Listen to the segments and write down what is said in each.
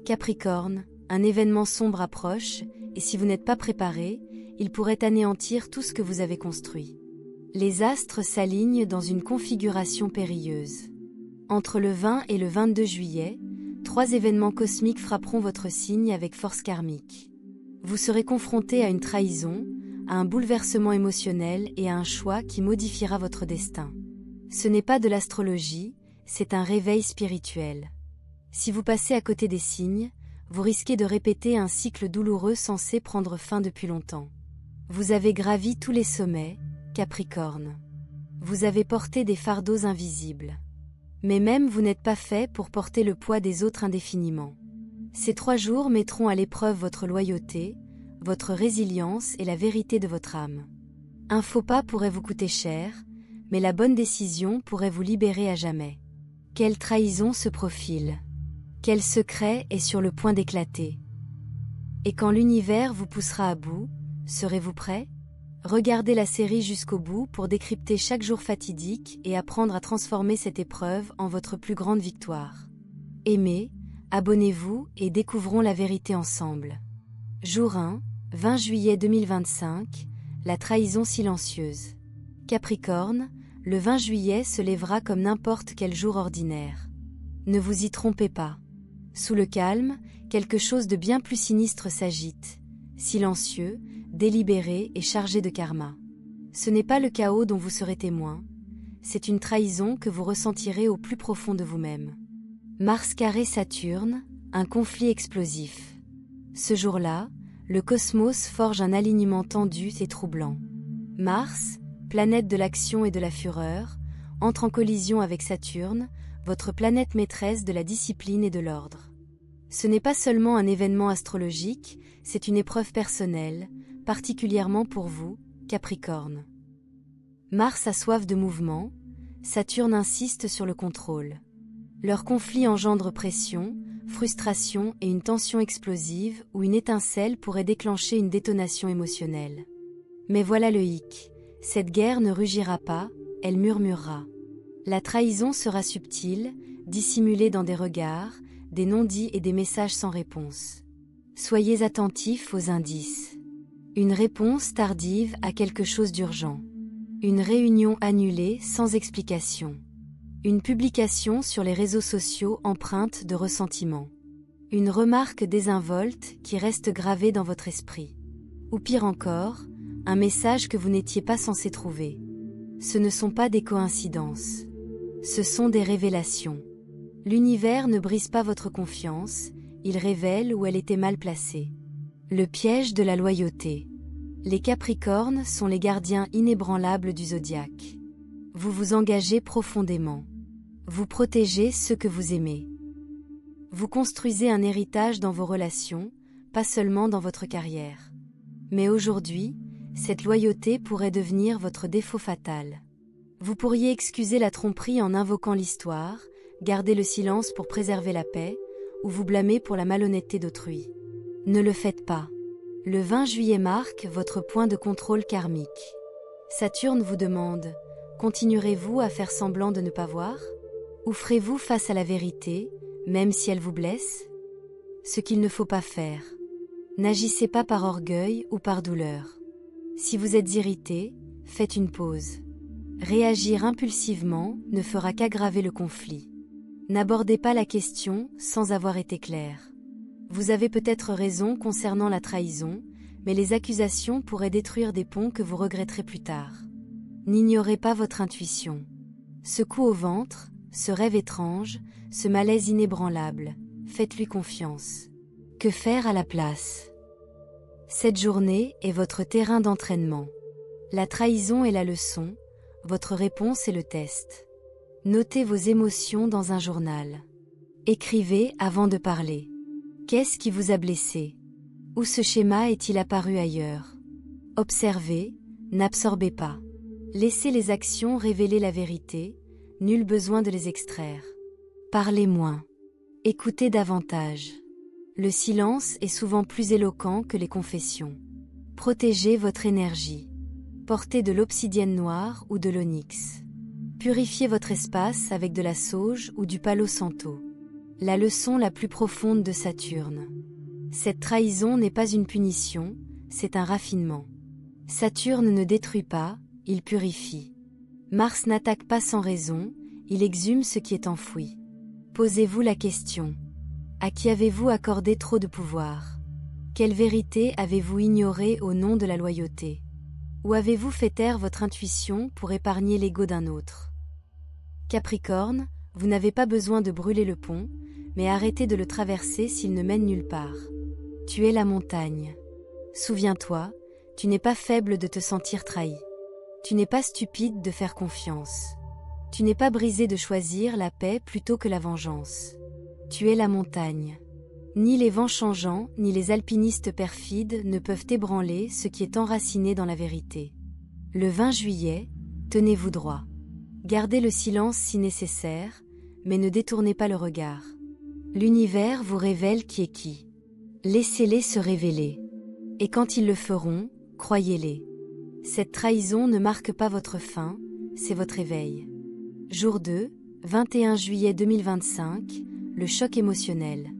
Capricorne, un événement sombre approche, et si vous n'êtes pas préparé, il pourrait anéantir tout ce que vous avez construit. Les astres s'alignent dans une configuration périlleuse. Entre le 20 et le 22 juillet, 3 événements cosmiques frapperont votre signe avec force karmique. Vous serez confronté à une trahison, à un bouleversement émotionnel et à un choix qui modifiera votre destin. Ce n'est pas de l'astrologie, c'est un réveil spirituel. Si vous passez à côté des signes, vous risquez de répéter un cycle douloureux censé prendre fin depuis longtemps. Vous avez gravi tous les sommets, Capricorne. Vous avez porté des fardeaux invisibles. Mais même vous n'êtes pas fait pour porter le poids des autres indéfiniment. Ces 3 jours mettront à l'épreuve votre loyauté, votre résilience et la vérité de votre âme. Un faux pas pourrait vous coûter cher, mais la bonne décision pourrait vous libérer à jamais. Quelle trahison se profile? Quel secret est sur le point d'éclater? Et quand l'univers vous poussera à bout, serez-vous prêt? Regardez la série jusqu'au bout pour décrypter chaque jour fatidique et apprendre à transformer cette épreuve en votre plus grande victoire. Aimez, abonnez-vous et découvrons la vérité ensemble. Jour 1, 20 juillet 2025, la trahison silencieuse. Capricorne, le 20 juillet se lèvera comme n'importe quel jour ordinaire. Ne vous y trompez pas. Sous le calme, quelque chose de bien plus sinistre s'agite, silencieux, délibéré et chargé de karma. Ce n'est pas le chaos dont vous serez témoin, c'est une trahison que vous ressentirez au plus profond de vous-même. Mars carré Saturne, un conflit explosif. Ce jour-là, le cosmos forge un alignement tendu et troublant. Mars, planète de l'action et de la fureur, entre en collision avec Saturne, votre planète maîtresse de la discipline et de l'ordre. Ce n'est pas seulement un événement astrologique, c'est une épreuve personnelle, particulièrement pour vous, Capricorne. Mars a soif de mouvement, Saturne insiste sur le contrôle. Leur conflit engendre pression, frustration et une tension explosive où une étincelle pourrait déclencher une détonation émotionnelle. Mais voilà le hic, cette guerre ne rugira pas, elle murmurera. La trahison sera subtile, dissimulée dans des regards, des non-dits et des messages sans réponse. Soyez attentifs aux indices. Une réponse tardive à quelque chose d'urgent. Une réunion annulée sans explication. Une publication sur les réseaux sociaux empreinte de ressentiment. Une remarque désinvolte qui reste gravée dans votre esprit. Ou pire encore, un message que vous n'étiez pas censé trouver. Ce ne sont pas des coïncidences. Ce sont des révélations. L'univers ne brise pas votre confiance, il révèle où elle était mal placée. Le piège de la loyauté. Les Capricornes sont les gardiens inébranlables du zodiaque. Vous vous engagez profondément. Vous protégez ceux que vous aimez. Vous construisez un héritage dans vos relations, pas seulement dans votre carrière. Mais aujourd'hui, cette loyauté pourrait devenir votre défaut fatal. Vous pourriez excuser la tromperie en invoquant l'histoire, garder le silence pour préserver la paix, ou vous blâmer pour la malhonnêteté d'autrui. Ne le faites pas. Le 20 juillet marque votre point de contrôle karmique. Saturne vous demande, continuerez-vous à faire semblant de ne pas voir? Ou ferez-vous face à la vérité, même si elle vous blesse? Ce qu'il ne faut pas faire. N'agissez pas par orgueil ou par douleur. Si vous êtes irrité, faites une pause. Réagir impulsivement ne fera qu'aggraver le conflit. N'abordez pas la question sans avoir été clair. Vous avez peut-être raison concernant la trahison, mais les accusations pourraient détruire des ponts que vous regretterez plus tard. N'ignorez pas votre intuition. Ce coup au ventre, ce rêve étrange, ce malaise inébranlable, faites-lui confiance. Que faire à la place? Cette journée est votre terrain d'entraînement. La trahison est la leçon, votre réponse est le test. Notez vos émotions dans un journal. Écrivez avant de parler. Qu'est-ce qui vous a blessé? Où ce schéma est-il apparu ailleurs? Observez, n'absorbez pas. Laissez les actions révéler la vérité, nul besoin de les extraire. Parlez moins. Écoutez davantage. Le silence est souvent plus éloquent que les confessions. Protégez votre énergie. Portez de l'obsidienne noire ou de l'onyx. Purifiez votre espace avec de la sauge ou du palo santo. La leçon la plus profonde de Saturne. Cette trahison n'est pas une punition, c'est un raffinement. Saturne ne détruit pas, il purifie. Mars n'attaque pas sans raison, il exhume ce qui est enfoui. Posez-vous la question. À qui avez-vous accordé trop de pouvoir? Quelle vérité avez-vous ignorée au nom de la loyauté? Ou avez-vous fait taire votre intuition pour épargner l'ego d'un autre? Capricorne, vous n'avez pas besoin de brûler le pont, mais arrêtez de le traverser s'il ne mène nulle part. Tu es la montagne. Souviens-toi, tu n'es pas faible de te sentir trahi. Tu n'es pas stupide de faire confiance. Tu n'es pas brisé de choisir la paix plutôt que la vengeance. Tu es la montagne. Ni les vents changeants, ni les alpinistes perfides ne peuvent ébranler ce qui est enraciné dans la vérité. Le 20 juillet, tenez-vous droit. Gardez le silence si nécessaire, mais ne détournez pas le regard. L'univers vous révèle qui est qui. Laissez-les se révéler. Et quand ils le feront, croyez-les. Cette trahison ne marque pas votre fin, c'est votre éveil. Jour 2, 21 juillet 2025, le choc émotionnel.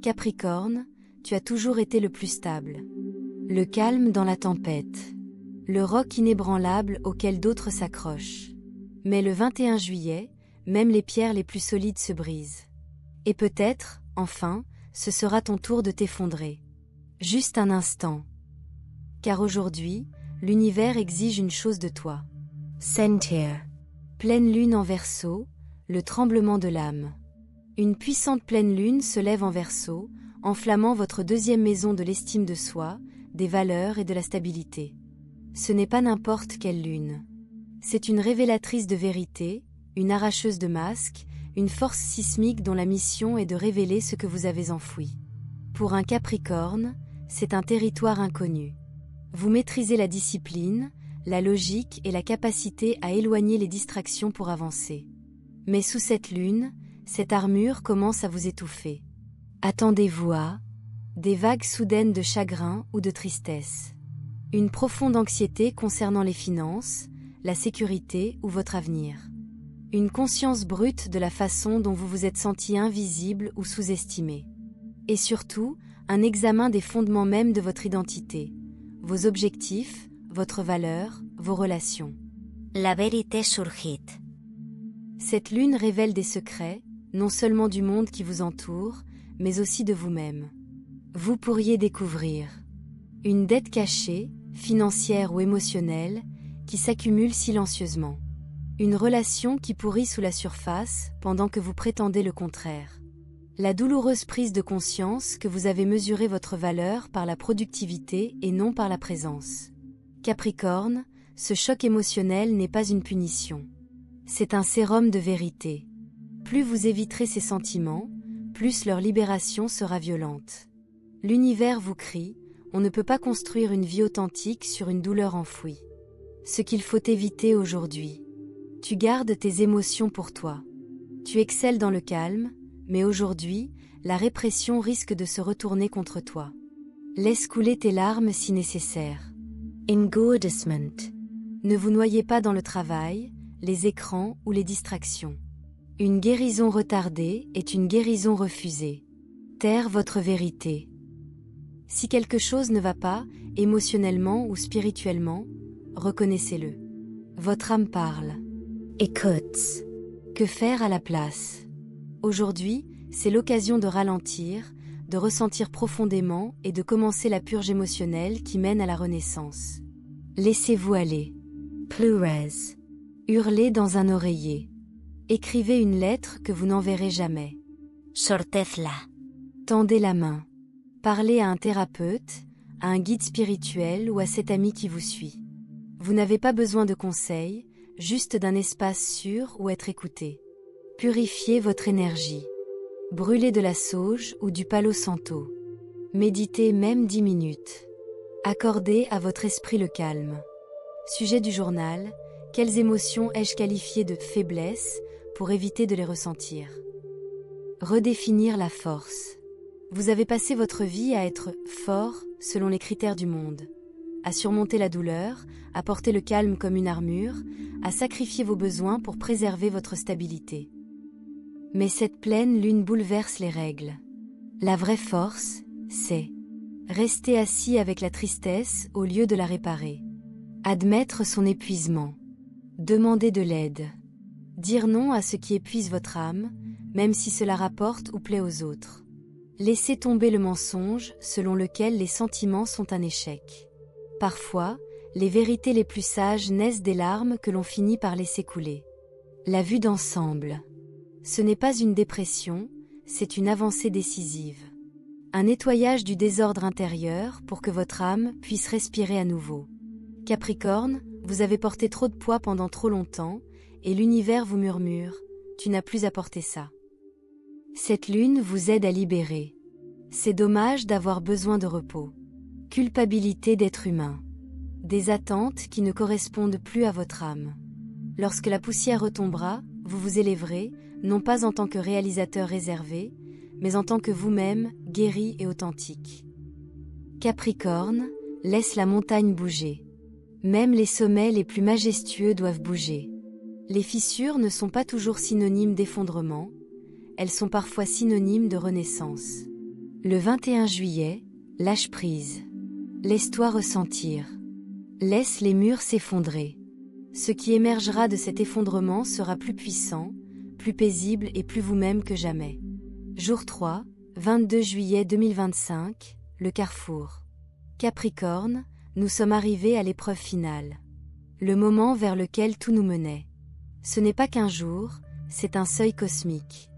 Capricorne, tu as toujours été le plus stable. Le calme dans la tempête. Le roc inébranlable auquel d'autres s'accrochent. Mais le 21 juillet, même les pierres les plus solides se brisent. Et peut-être, enfin, ce sera ton tour de t'effondrer. Juste un instant. Car aujourd'hui, l'univers exige une chose de toi. Sentir. Pleine lune en Verseau, le tremblement de l'âme. Une puissante pleine lune se lève en Verseau, enflammant votre deuxième maison de l'estime de soi, des valeurs et de la stabilité. Ce n'est pas n'importe quelle lune. C'est une révélatrice de vérité, une arracheuse de masques, une force sismique dont la mission est de révéler ce que vous avez enfoui. Pour un Capricorne, c'est un territoire inconnu. Vous maîtrisez la discipline, la logique et la capacité à éloigner les distractions pour avancer. Mais sous cette lune, cette armure commence à vous étouffer. Attendez-vous à des vagues soudaines de chagrin ou de tristesse. Une profonde anxiété concernant les finances, la sécurité ou votre avenir. Une conscience brute de la façon dont vous vous êtes senti invisible ou sous-estimé. Et surtout, un examen des fondements même de votre identité, vos objectifs, votre valeur, vos relations. La vérité surgit. Cette lune révèle des secrets, non seulement du monde qui vous entoure, mais aussi de vous-même. Vous pourriez découvrir une dette cachée, financière ou émotionnelle, qui s'accumule silencieusement. Une relation qui pourrit sous la surface pendant que vous prétendez le contraire. La douloureuse prise de conscience que vous avez mesuré votre valeur par la productivité et non par la présence. Capricorne, ce choc émotionnel n'est pas une punition. C'est un sérum de vérité. Plus vous éviterez ces sentiments, plus leur libération sera violente. L'univers vous crie, on ne peut pas construire une vie authentique sur une douleur enfouie. Ce qu'il faut éviter aujourd'hui. Tu gardes tes émotions pour toi. Tu excelles dans le calme, mais aujourd'hui, la répression risque de se retourner contre toi. Laisse couler tes larmes si nécessaire. Engourdissement. Ne vous noyez pas dans le travail, les écrans ou les distractions. Une guérison retardée est une guérison refusée. Taire votre vérité. Si quelque chose ne va pas, émotionnellement ou spirituellement, reconnaissez-le. Votre âme parle. Écoute. Que faire à la place? Aujourd'hui, c'est l'occasion de ralentir, de ressentir profondément et de commencer la purge émotionnelle qui mène à la renaissance. Laissez-vous aller. Pleurez. Hurlez dans un oreiller. Écrivez une lettre que vous n'enverrez jamais. Sortez-la. Tendez la main. Parlez à un thérapeute, à un guide spirituel ou à cet ami qui vous suit. Vous n'avez pas besoin de conseils, juste d'un espace sûr où être écouté. Purifiez votre énergie. Brûlez de la sauge ou du palo santo. Méditez même 10 minutes. Accordez à votre esprit le calme. Sujet du journal, quelles émotions ai-je qualifiées de faiblesse pour éviter de les ressentir? Redéfinir la force. Vous avez passé votre vie à être fort selon les critères du monde, à surmonter la douleur, à porter le calme comme une armure, à sacrifier vos besoins pour préserver votre stabilité. Mais cette pleine lune bouleverse les règles. La vraie force, c'est rester assis avec la tristesse au lieu de la réparer. Admettre son épuisement. Demander de l'aide. Dire non à ce qui épuise votre âme, même si cela rapporte ou plaît aux autres. Laissez tomber le mensonge selon lequel les sentiments sont un échec. Parfois, les vérités les plus sages naissent des larmes que l'on finit par laisser couler. La vue d'ensemble. Ce n'est pas une dépression, c'est une avancée décisive. Un nettoyage du désordre intérieur pour que votre âme puisse respirer à nouveau. Capricorne, vous avez porté trop de poids pendant trop longtemps, et l'univers vous murmure, tu n'as plus à porter ça. Cette lune vous aide à libérer. C'est dommage d'avoir besoin de repos. Culpabilité d'être humain. Des attentes qui ne correspondent plus à votre âme. Lorsque la poussière retombera, vous vous élèverez, non pas en tant que réalisateur réservé, mais en tant que vous-même, guéri et authentique. Capricorne, laisse la montagne bouger. Même les sommets les plus majestueux doivent bouger. Les fissures ne sont pas toujours synonymes d'effondrement, elles sont parfois synonymes de renaissance. Le 21 juillet, lâche prise. Laisse-toi ressentir. Laisse les murs s'effondrer. Ce qui émergera de cet effondrement sera plus puissant, plus paisible et plus vous-même que jamais. Jour 3, 22 juillet 2025, le carrefour. Capricorne, nous sommes arrivés à l'épreuve finale. Le moment vers lequel tout nous menait. Ce n'est pas qu'un jour, c'est un seuil cosmique.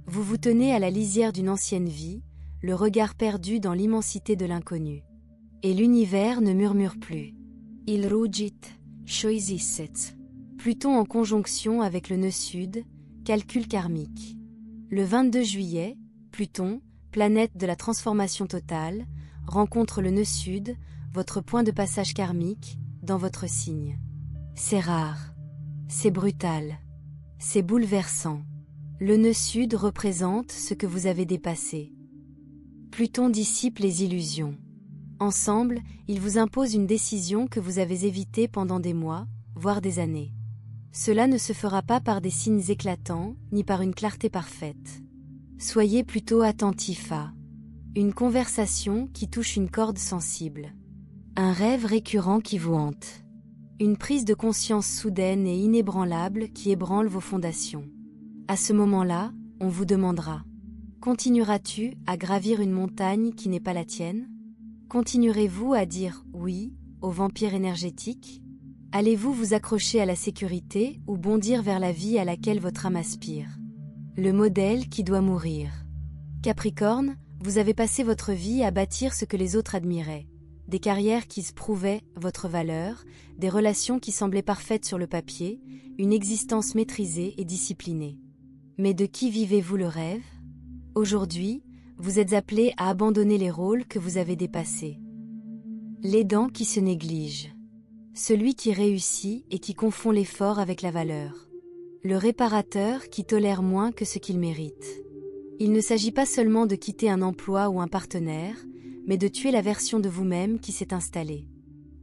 Vous vous tenez à la lisière d'une ancienne vie, le regard perdu dans l'immensité de l'inconnu. Et l'univers ne murmure plus. Il rugit, choisisset. Pluton en conjonction avec le nœud sud, calcul karmique. Le 22 juillet, Pluton, planète de la transformation totale, rencontre le nœud sud, votre point de passage karmique, dans votre signe. C'est rare. C'est brutal. C'est bouleversant. Le nœud sud représente ce que vous avez dépassé. Pluton dissipe les illusions. Ensemble, il vous impose une décision que vous avez évitée pendant des mois, voire des années. Cela ne se fera pas par des signes éclatants, ni par une clarté parfaite. Soyez plutôt attentif à une conversation qui touche une corde sensible. Un rêve récurrent qui vous hante. Une prise de conscience soudaine et inébranlable qui ébranle vos fondations. À ce moment-là, on vous demandera: continueras-tu à gravir une montagne qui n'est pas la tienne? Continuerez-vous à dire oui au vampire énergétique? Allez-vous vous accrocher à la sécurité ou bondir vers la vie à laquelle votre âme aspire? Le modèle qui doit mourir. Capricorne, vous avez passé votre vie à bâtir ce que les autres admiraient. Des carrières qui se prouvaient votre valeur, des relations qui semblaient parfaites sur le papier, une existence maîtrisée et disciplinée. Mais de qui vivez-vous le rêve? Aujourd'hui, vous êtes appelé à abandonner les rôles que vous avez dépassés. L'aidant qui se néglige. Celui qui réussit et qui confond l'effort avec la valeur. Le réparateur qui tolère moins que ce qu'il mérite. Il ne s'agit pas seulement de quitter un emploi ou un partenaire, mais de tuer la version de vous-même qui s'est installée.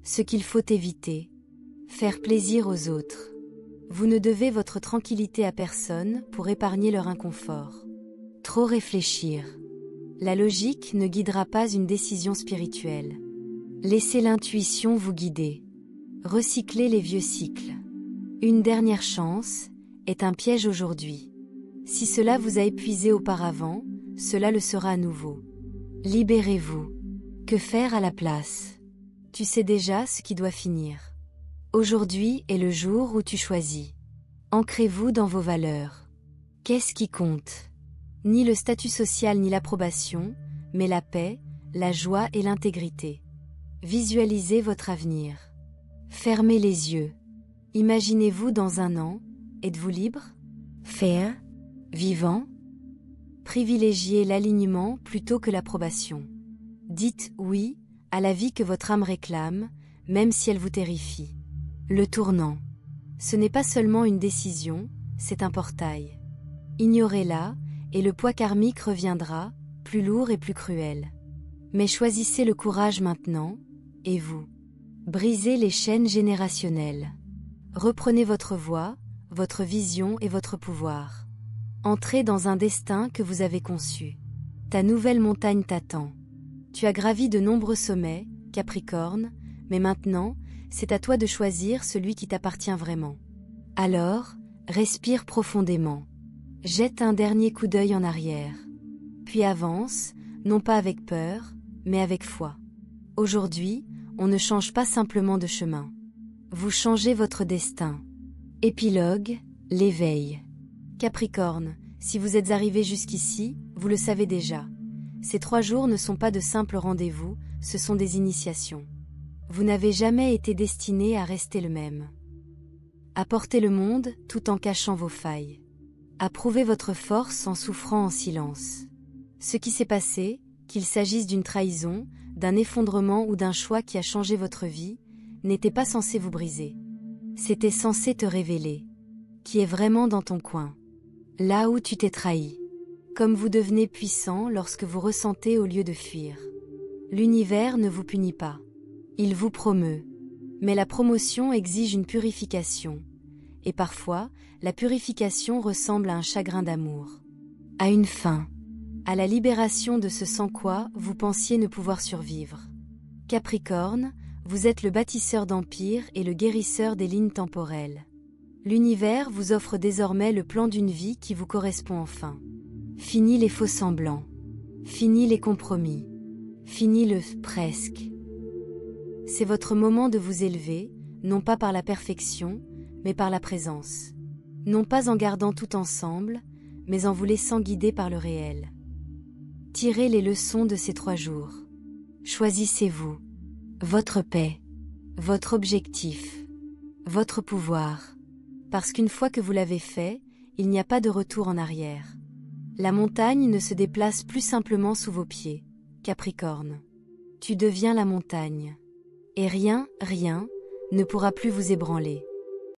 Ce qu'il faut éviter. Faire plaisir aux autres. Vous ne devez votre tranquillité à personne pour épargner leur inconfort. Trop réfléchir. La logique ne guidera pas une décision spirituelle. Laissez l'intuition vous guider. Recyclez les vieux cycles. Une dernière chance est un piège aujourd'hui. Si cela vous a épuisé auparavant, cela le sera à nouveau. Libérez-vous. Que faire à la place? Tu sais déjà ce qui doit finir. Aujourd'hui est le jour où tu choisis. Ancrez-vous dans vos valeurs. Qu'est-ce qui compte? Ni le statut social ni l'approbation, mais la paix, la joie et l'intégrité. Visualisez votre avenir. Fermez les yeux. Imaginez-vous dans un an. Êtes-vous libre? Fier? Vivant? Privilégiez l'alignement plutôt que l'approbation. Dites oui à la vie que votre âme réclame, même si elle vous terrifie. Le tournant. Ce n'est pas seulement une décision, c'est un portail. Ignorez-la, et le poids karmique reviendra, plus lourd et plus cruel. Mais choisissez le courage maintenant, et vous. Brisez les chaînes générationnelles. Reprenez votre voix, votre vision et votre pouvoir. Entrez dans un destin que vous avez conçu. Ta nouvelle montagne t'attend. Tu as gravi de nombreux sommets, Capricorne, mais maintenant, c'est à toi de choisir celui qui t'appartient vraiment. Alors, respire profondément. Jette un dernier coup d'œil en arrière. Puis avance, non pas avec peur, mais avec foi. Aujourd'hui, on ne change pas simplement de chemin. Vous changez votre destin. Épilogue, l'éveil. Capricorne, si vous êtes arrivé jusqu'ici, vous le savez déjà. Ces 3 jours ne sont pas de simples rendez-vous, ce sont des initiations. Vous n'avez jamais été destiné à rester le même. À porter le monde tout en cachant vos failles. À prouver votre force en souffrant en silence. Ce qui s'est passé, qu'il s'agisse d'une trahison, d'un effondrement ou d'un choix qui a changé votre vie, n'était pas censé vous briser. C'était censé te révéler. Qui est vraiment dans ton coin. Là où tu t'es trahi. Comme vous devenez puissant lorsque vous ressentez au lieu de fuir. L'univers ne vous punit pas. Il vous promeut. Mais la promotion exige une purification. Et parfois, la purification ressemble à un chagrin d'amour. À une fin. À la libération de ce sans quoi vous pensiez ne pouvoir survivre. Capricorne, vous êtes le bâtisseur d'empire et le guérisseur des lignes temporelles. L'univers vous offre désormais le plan d'une vie qui vous correspond enfin. Fini les faux semblants. Fini les compromis. Fini le « presque ». C'est votre moment de vous élever, non pas par la perfection, mais par la présence. Non pas en gardant tout ensemble, mais en vous laissant guider par le réel. Tirez les leçons de ces 3 jours. Choisissez-vous. Votre paix. Votre objectif. Votre pouvoir. Parce qu'une fois que vous l'avez fait, il n'y a pas de retour en arrière. La montagne ne se déplace plus simplement sous vos pieds, Capricorne. Tu deviens la montagne. Et rien, ne pourra plus vous ébranler.